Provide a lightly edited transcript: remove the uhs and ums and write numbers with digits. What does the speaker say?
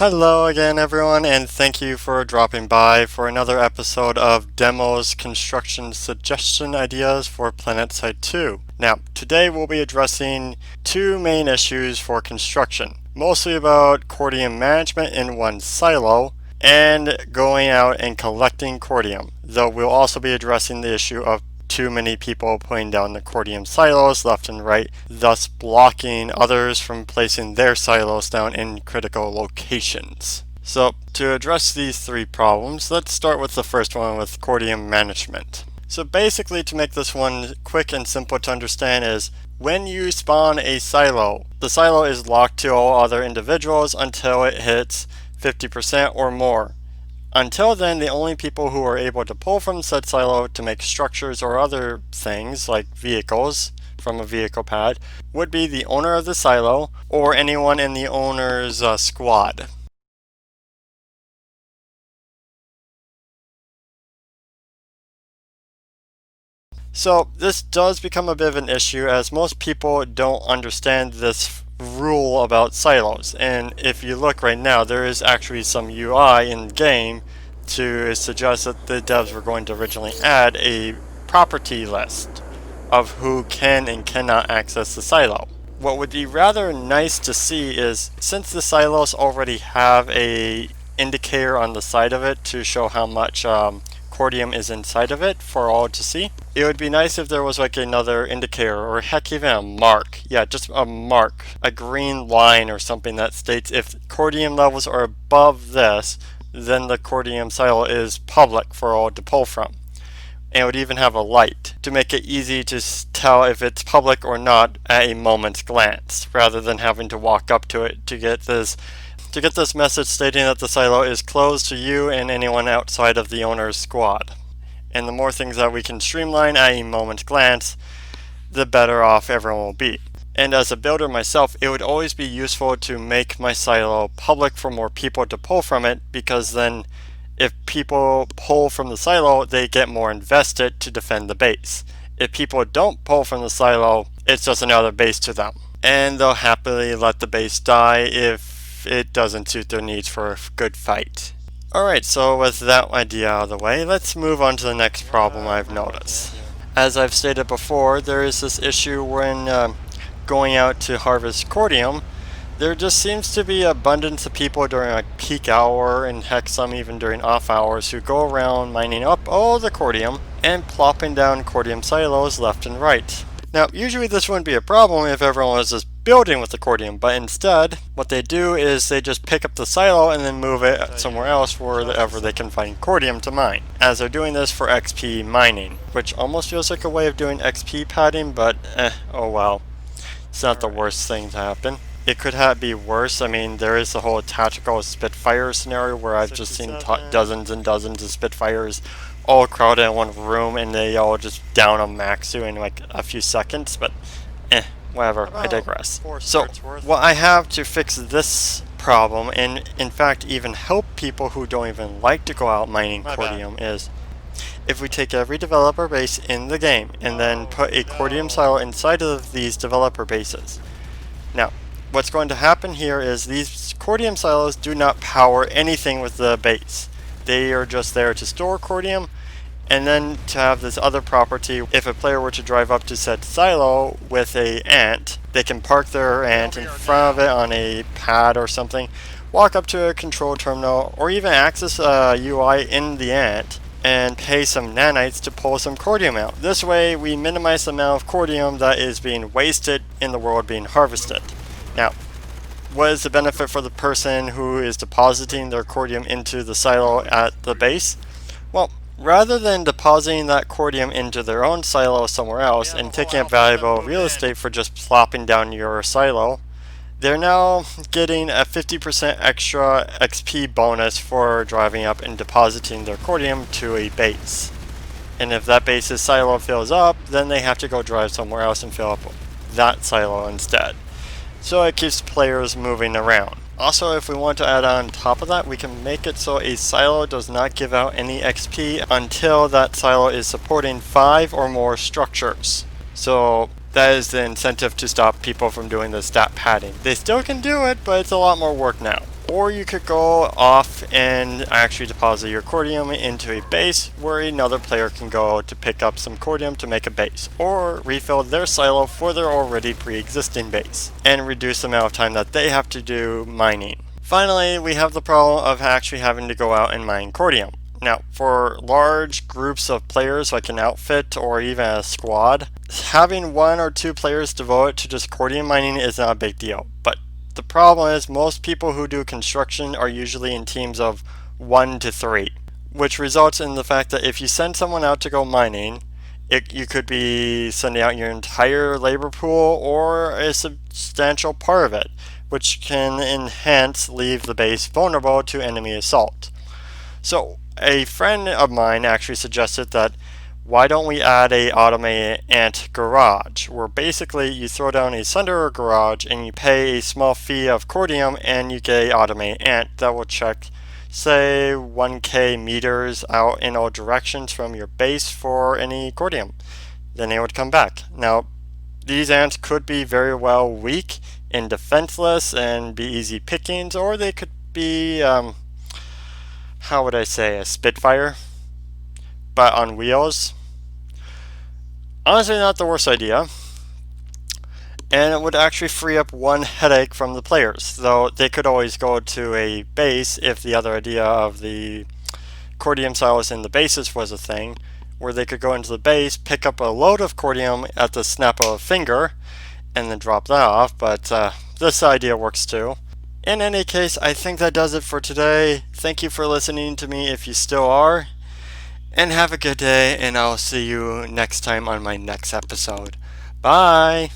Hello again everyone, and thank you for dropping by for another episode of Demos Construction Suggestion Ideas for Planetside 2. Now, today we'll be addressing two main issues for construction, mostly about Cortuim management in one silo, and going out and collecting Cortuim, though we'll also be addressing the issue of too many people putting down the Cortuim silos left and right, thus blocking others from placing their silos down in critical locations. So, to address these three problems, let's start with the first one with Cortuim management. So basically, to make this one quick and simple to understand, is when you spawn a silo, the silo is locked to all other individuals until it hits 50% or more. Until then, the only people who are able to pull from said silo to make structures or other things, like vehicles from a vehicle pad, would be the owner of the silo or anyone in the owner's squad. So this does become a bit of an issue, as most people don't understand this rule about silos, and if you look right now, there is actually some UI in game to suggest that the devs were going to originally add a property list of who can and cannot access the silo. What would be rather nice to see is, since the silos already have a indicator on the side of it to show how much Cortuim is inside of it for all to see, it would be nice if there was like another indicator, or heck, even a mark. Yeah, just a mark, a green line or something that states if Cortuim levels are above this, then the Cortuim silo is public for all to pull from. And it would even have a light to make it easy to tell if it's public or not at a moment's glance, rather than having to walk up to it to get this message stating that the silo is closed to you and anyone outside of the owner's squad. And the more things that we can streamline at a moment's glance, the better off everyone will be. And as a builder myself, it would always be useful to make my silo public for more people to pull from it, because then if people pull from the silo, they get more invested to defend the base. If people don't pull from the silo, it's just another base to them, and they'll happily let the base die if it doesn't suit their needs for a good fight. Alright, so with that idea out of the way, let's move on to the next problem I've noticed. As I've stated before, there is this issue when going out to harvest Cortuim. There just seems to be abundance of people during a peak hour, and heck, some even during off hours, who go around mining up all the Cortuim and plopping down Cortuim silos left and right. Now, usually this wouldn't be a problem if everyone was just building with the Cortuim, but instead, what they do is they just pick up the silo and then move it somewhere else wherever they can find Cortuim to mine, as they're doing this for XP mining, which almost feels like a way of doing XP padding, but oh well. It's not the worst thing to happen. It could be worse. I mean, there is the whole tactical Spitfire scenario where I've just seen dozens and dozens of Spitfires all crowded in one room, and they all just down a Maxu in like a few seconds, but whatever, I digress. So, what I have to fix this problem, and in fact even help people who don't even like to go out mining Cortuim, is if we take every developer base in the game and then put a Cortuim silo inside of these developer bases. Now, what's going to happen here is these Cortuim silos do not power anything with the base. They are just there to store Cortuim, and then to have this other property. If a player were to drive up to said silo with a ant, they can park their ant in front of it on a pad or something, walk up to a control terminal, or even access a UI in the ant, and pay some nanites to pull some Cortuim out. This way we minimize the amount of Cortuim that is being wasted in the world being harvested. Now, what is the benefit for the person who is depositing their Cortuim into the silo at the base? Well, rather than depositing that Cortuim into their own silo somewhere else and taking up valuable real estate for just plopping down your silo, they're now getting a 50% extra XP bonus for driving up and depositing their Cortuim to a base. And if that base's silo fills up, then they have to go drive somewhere else and fill up that silo instead. So it keeps players moving around. Also, if we want to add on top of that, we can make it so a silo does not give out any XP until that silo is supporting 5 or more structures. So that is the incentive to stop people from doing the stat padding. They still can do it, but it's a lot more work now. Or you could go off and actually deposit your cortium into a base where another player can go to pick up some cortium to make a base, or refill their silo for their already pre-existing base, and reduce the amount of time that they have to do mining. Finally, we have the problem of actually having to go out and mine cortium. Now, for large groups of players like an outfit or even a squad, having 1 or 2 players devoted to just cortium mining is not a big deal. But the problem is most people who do construction are usually in teams of 1 to 3, which results in the fact that if you send someone out to go mining, you could be sending out your entire labor pool or a substantial part of it, which can hence leave the base vulnerable to enemy assault. So a friend of mine actually suggested that why don't we add a automated ant garage, where basically you throw down a Sunderer garage and you pay a small fee of cortium and you get an automated ant that will check, say, 1k meters out in all directions from your base for any cortium. Then they would come back. Now, these ants could be very well weak and defenseless and be easy pickings, or they could be, how would I say, a Spitfire, but on wheels. Honestly, not the worst idea. And it would actually free up one headache from the players, though they could always go to a base if the other idea of the cortium silos in the bases was a thing, where they could go into the base, pick up a load of cortium at the snap of a finger, and then drop that off, but this idea works too. In any case, I think that does it for today. Thank you for listening to me if you still are, and have a good day, and I'll see you next time on my next episode. Bye!